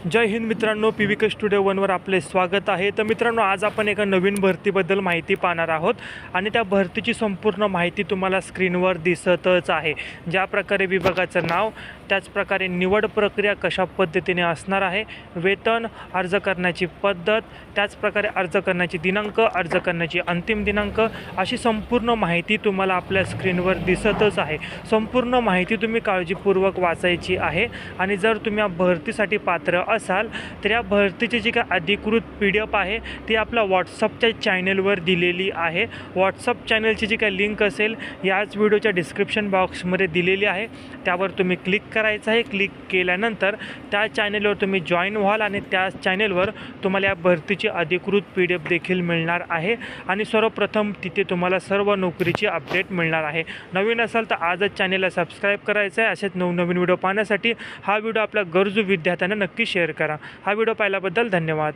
जय हिंद मित्रांनो, PVK studio 1वर आपले स्वागत आहे। तर मित्रांनो, आज आपण एका नवीन भरतीबद्दल माहिती पाहणार आहोत आणि त्या भरतीची संपूर्ण माहिती तुम्हाला स्क्रीनवर दिसतच आहे। ज्या प्रकारे विभागाचं नाव, त्याचप्रकारे निवड प्रक्रिया कशा पद्धतीने असणार आहे, वेतन, अर्ज करण्याची पद्धत, त्याचप्रकारे अर्ज करण्याची दिनांक, अर्ज करण्याची अंतिम दिनांक, अशी संपूर्ण माहिती तुम्हाला आपल्या स्क्रीनवर दिसतच आहे। संपूर्ण माहिती तुम्ही काळजीपूर्वक वाचायची आहे आणि जर तुम्ही या भरतीसाठी पात्र असाल तर या भरतीची जी काय अधिकृत PDF आहे ती आपल्या व्हॉट्सअपच्या चॅनलवर दिलेली आहे। व्हॉट्सअप चॅनलची जी काय लिंक असेल याच व्हिडिओच्या डिस्क्रिप्शन बॉक्समध्ये दिलेली आहे, त्यावर तुम्ही क्लिक करायचं आहे। क्लिक केल्यानंतर त्या चॅनलवर तुम्ही जॉईन व्हाल आणि त्या चॅनलवर तुम्हाला या भरतीची अधिकृत PDF देखील मिळणार आहे आणि सर्वप्रथम तिथे तुम्हाला सर्व नोकरीची अपडेट मिळणार आहे। नवीन असाल तर आजच चॅनलला सबस्क्राईब करायचं आहे। असेच नवनवीन व्हिडिओ पाहण्यासाठी हा व्हिडिओ आपल्या गरजू विद्यार्थ्यांना नक्की शेअर करा। हा व्हिडिओ पाहिल्याबद्दल धन्यवाद।